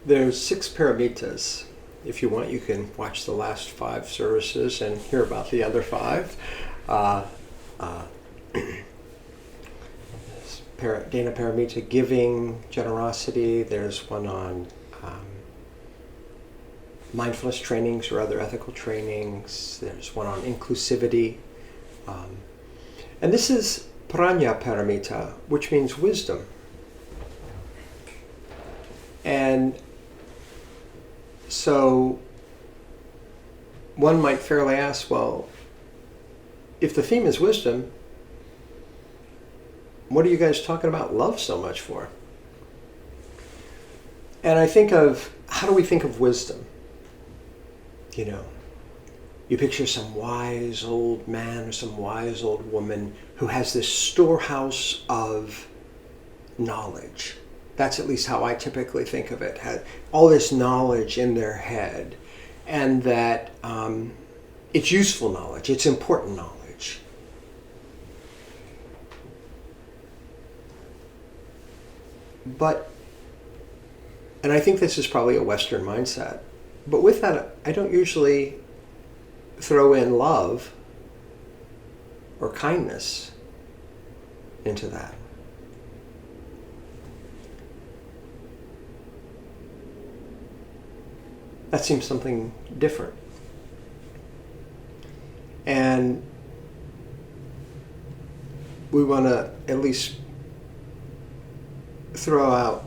There's 6 paramitas. If you want, you can watch the last 5 services and hear about the other 5. Uh, uh, Dana Paramita, giving, generosity. There's one on mindfulness trainings or other ethical trainings. There's one on inclusivity. And this is Prajna Paramita, which means wisdom. And so one might fairly ask, well, if the theme is wisdom, what are you guys talking about love so much for? And I think of, how do we think of wisdom? You know, you picture some wise old man or some wise old woman who has this storehouse of knowledge. That's at least how I typically think of it. Had all this knowledge in their head, and that it's useful knowledge, it's important knowledge. But, and I think this is probably a Western mindset, but with that, I don't usually throw in love or kindness into that. That seems something different. And we want to at least throw out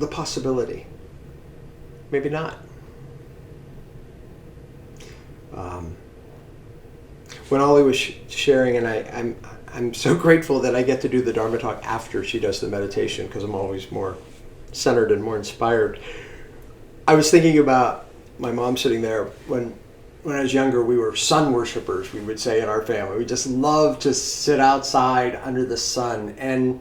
the possibility. Maybe not. When Ollie was sharing, and I'm so grateful that I get to do the Dharma talk after she does the meditation, because I'm always more centered and more inspired. I was thinking about my mom sitting there. When I was younger, we were sun worshipers, we would say in our family. We just loved to sit outside under the sun, and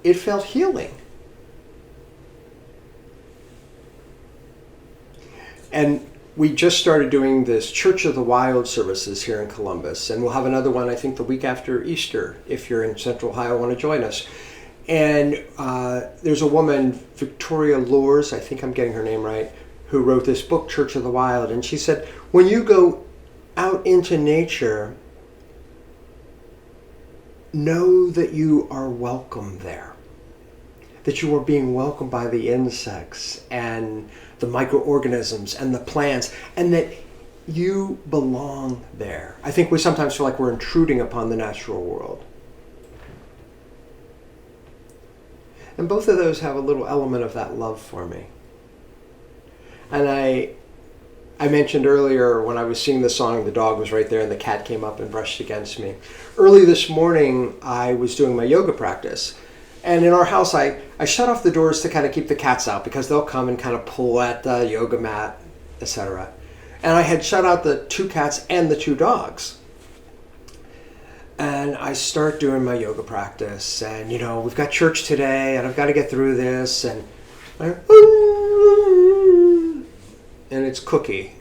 it felt healing. And we just started doing this Church of the Wild services here in Columbus, and we'll have another one, I think, the week after Easter, if you're in Central Ohio and want to join us. And there's a woman, Victoria Lours, I think I'm getting her name right, who wrote this book, Church of the Wild. And she said, when you go out into nature, know that you are welcome there. That you are being welcomed by the insects and the microorganisms and the plants, and that you belong there. I think we sometimes feel like we're intruding upon the natural world. And both of those have a little element of that love for me. And I mentioned earlier when I was singing the song, the dog was right there and the cat came up and brushed against me. Early this morning, I was doing my yoga practice. And in our house, I shut off the doors to kind of keep the cats out, because they'll come and kind of pull at the yoga mat, etc. And I had shut out the 2 cats and the 2 dogs. And I start doing my yoga practice, and we've got church today, and I've got to get through this, and it's Cookie.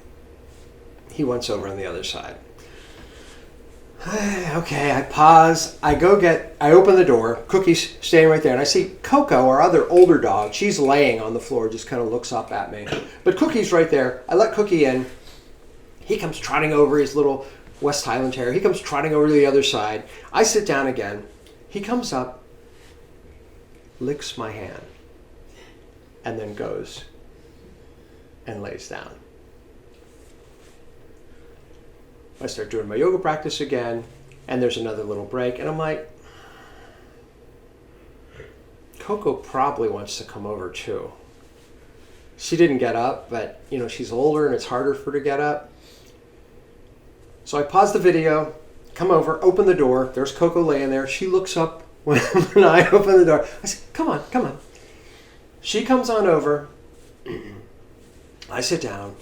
He wants over on the other side. Okay, I pause. I open the door. Cookie's staying right there, and I see Coco, our other older dog. She's laying on the floor, just kind of looks up at me. But Cookie's right there. I let Cookie in. He comes trotting over, his little West Highland Terrier. He comes trotting over to the other side. I sit down again. He comes up, licks my hand, and then goes and lays down. I start doing my yoga practice again, and there's another little break, and I'm like, Coco probably wants to come over too. She didn't get up, but she's older and it's harder for her to get up. So I pause the video, come over, open the door. There's Coco laying there. She looks up when I open the door. I said, come on. She comes on over. I sit down.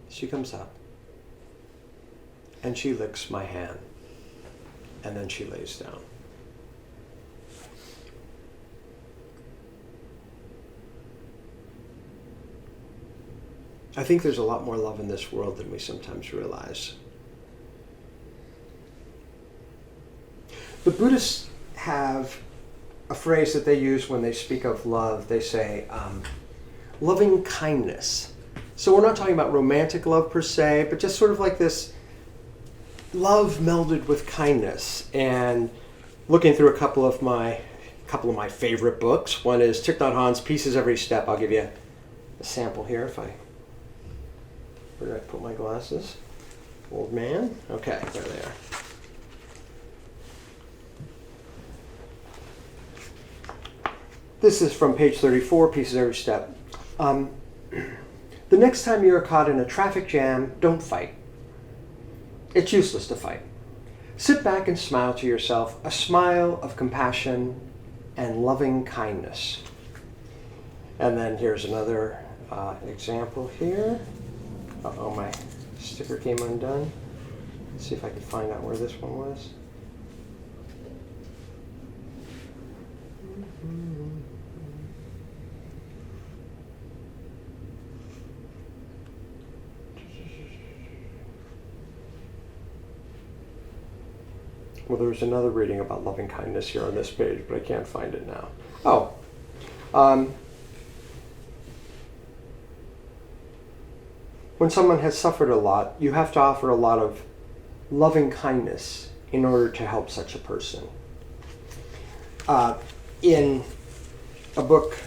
She comes up. And she licks my hand. And then she lays down. I think there's a lot more love in this world than we sometimes realize. The Buddhists have a phrase that they use when they speak of love. They say, loving kindness. So we're not talking about romantic love per se, but just sort of like this love melded with kindness. And looking through a couple of my favorite books. One is Thich Nhat Hanh's Pieces Every Step. I'll give you a sample here where did I put my glasses? Old man? Okay, there they are. This is from page 34, Pieces Every Step. The next time you're caught in a traffic jam, don't fight. It's useless to fight. Sit back and smile to yourself, a smile of compassion and loving kindness. And then here's another example here. Uh-oh, my sticker came undone. Let's see if I can find out where this one was. Well, there's another reading about loving kindness here on this page, but I can't find it now. When someone has suffered a lot, you have to offer a lot of loving kindness in order to help such a person. In a book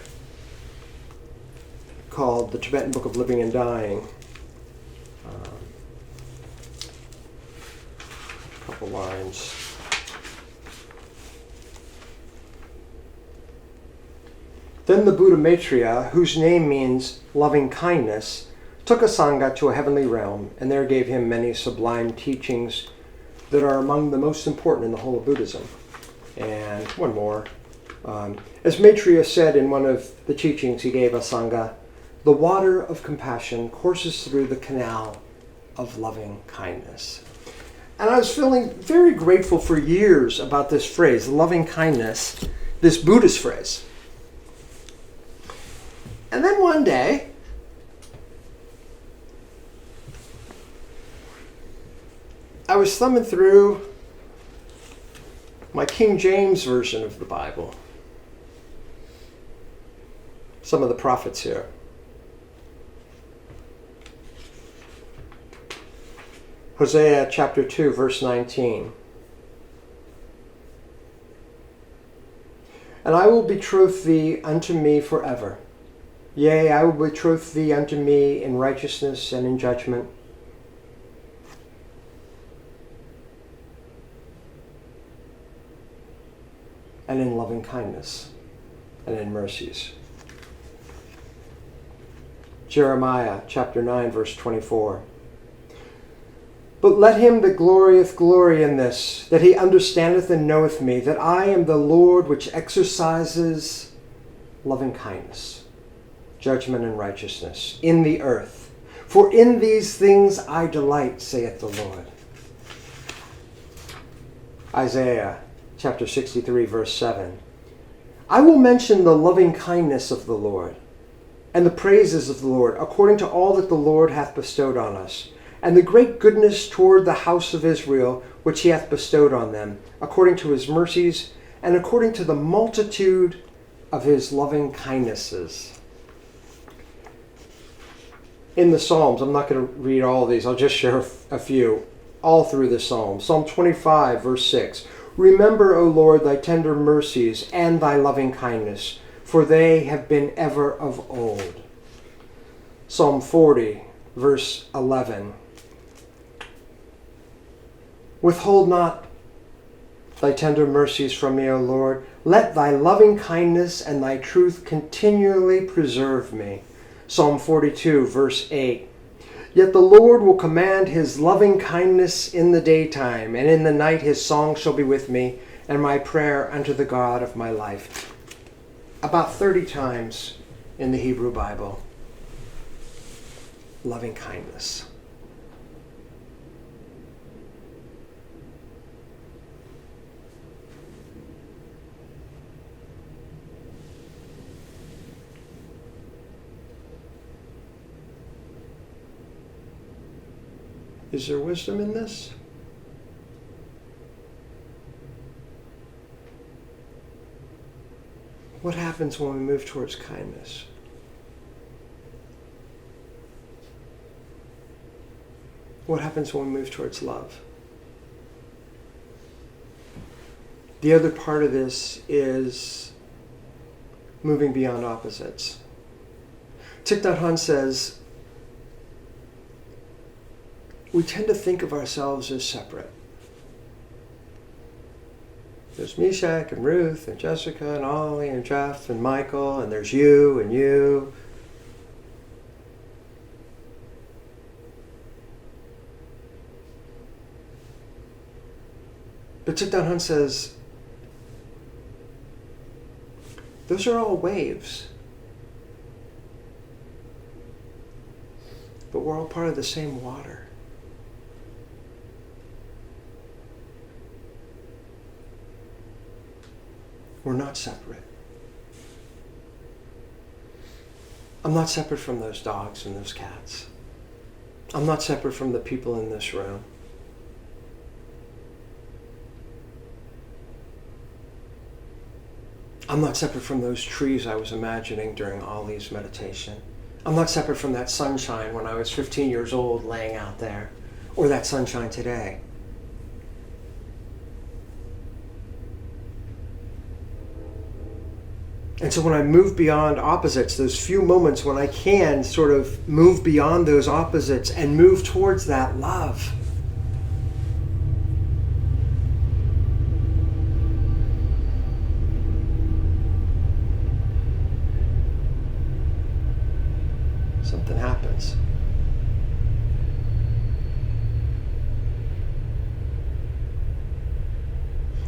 called The Tibetan Book of Living and Dying, a couple lines. Then the Buddha Maitreya, whose name means loving kindness, took a Sangha to a heavenly realm, and there gave him many sublime teachings that are among the most important in the whole of Buddhism. And one more. As Maitreya said in one of the teachings he gave a Sangha, the water of compassion courses through the canal of loving kindness. And I was feeling very grateful for years about this phrase, loving kindness, this Buddhist phrase. And then one day, I was thumbing through my King James version of the Bible. Some of the prophets here. Hosea chapter 2, verse 19. And I will betroth thee unto me forever. Yea, I will betroth thee unto me in righteousness and in judgment. And in loving kindness and in mercies. Jeremiah chapter 9, verse 24. But let him that glorieth glory in this, that he understandeth and knoweth me, that I am the Lord which exercises loving kindness, judgment and righteousness in the earth. For in these things I delight, saith the Lord. Isaiah chapter 63, verse 7. I will mention the loving kindness of the Lord, and the praises of the Lord, according to all that the Lord hath bestowed on us, and the great goodness toward the house of Israel, which he hath bestowed on them, according to his mercies, and according to the multitude of his loving kindnesses. In the Psalms, I'm not going to read all of these, I'll just share a few, all through the Psalms. Psalm 25, verse 6. Remember, O Lord, thy tender mercies and thy loving kindness, for they have been ever of old. Psalm 40, verse 11. Withhold not thy tender mercies from me, O Lord. Let thy loving kindness and thy truth continually preserve me. Psalm 42, verse 8. Yet the Lord will command his loving kindness in the daytime, and in the night his song shall be with me, and my prayer unto the God of my life. About 30 times in the Hebrew Bible, loving kindness. Is there wisdom in this? What happens when we move towards kindness? What happens when we move towards love? The other part of this is moving beyond opposites. Thich Nhat Hanh says, we tend to think of ourselves as separate. There's Meshach and Ruth and Jessica and Ollie and Jeff and Michael, and there's you and you. But Thich Nhat Hanh says, those are all waves. But we're all part of the same water. We're not separate. I'm not separate from those dogs and those cats. I'm not separate from the people in this room. I'm not separate from those trees I was imagining during Ollie's meditation. I'm not separate from that sunshine when I was 15 years old laying out there, or that sunshine today. And so when I move beyond opposites, those few moments when I can sort of move beyond those opposites and move towards that love, something happens.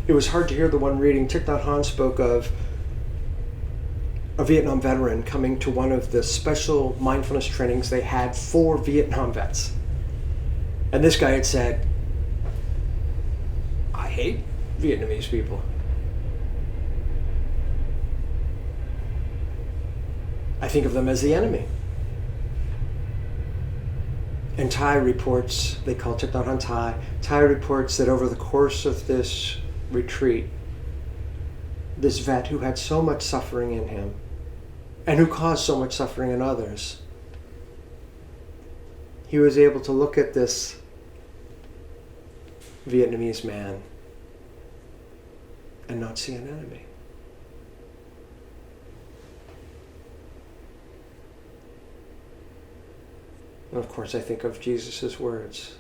It was hard to hear the one reading. Thich Nhat Hanh spoke of a Vietnam veteran coming to one of the special mindfulness trainings they had for Vietnam vets. And this guy had said, I hate Vietnamese people. I think of them as the enemy. And Thai reports, they call Thich Nhat Hanh Thai, Thai reports that over the course of this retreat, this vet who had so much suffering in him and who caused so much suffering in others, he was able to look at this Vietnamese man and not see an enemy. And of course, I think of Jesus' words.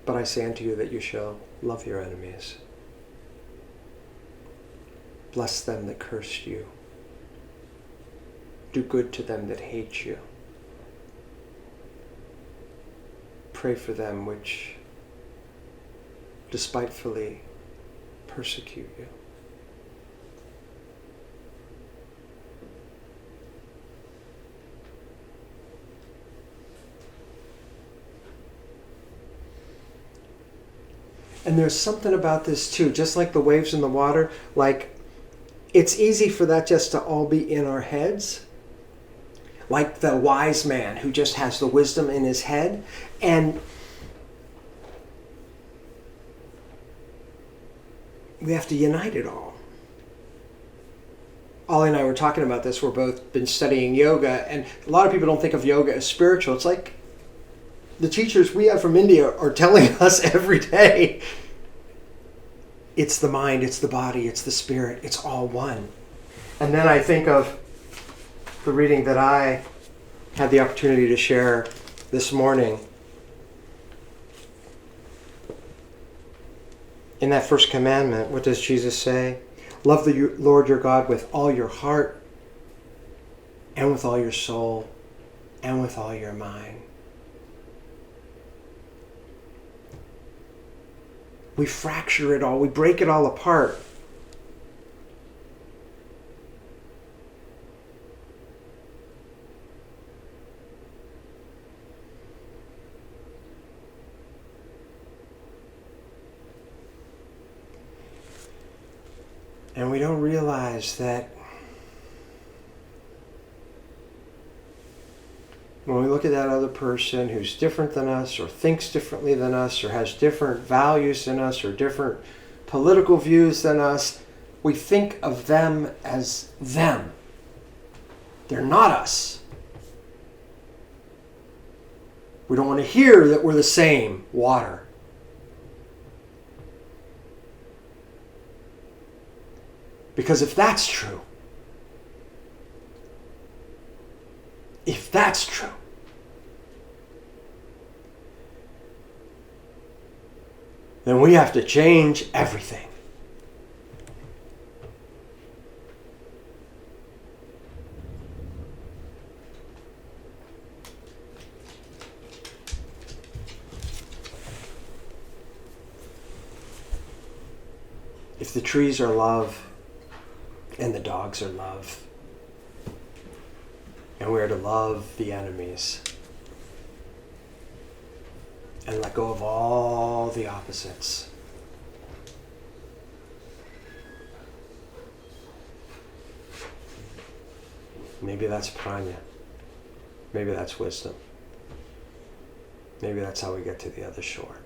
But I say unto you that you shall love your enemies. Bless them that curse you. Do good to them that hate you. Pray for them which despitefully persecute you. And there's something about this too, just like the waves in the water, like it's easy for that just to all be in our heads. Like the wise man who just has the wisdom in his head. And we have to unite it all. Ollie and I were talking about this. We've both been studying yoga, and a lot of people don't think of yoga as spiritual. It's like the teachers we have from India are telling us every day, it's the mind, it's the body, it's the spirit, it's all one. And then I think of the reading that I had the opportunity to share this morning. In that first commandment, what does Jesus say? Love the Lord your God with all your heart, and with all your soul, and with all your mind. We fracture it all. We break it all apart. And we don't realize that when we look at that other person who's different than us, or thinks differently than us, or has different values than us, or different political views than us, we think of them as them. They're not us. We don't want to hear that we're the same water. Because if that's true, then we have to change everything. If the trees are love and the dogs are love, and we are to love the enemies and let go of all the opposites, maybe that's prana. Maybe that's wisdom. Maybe that's how we get to the other shore.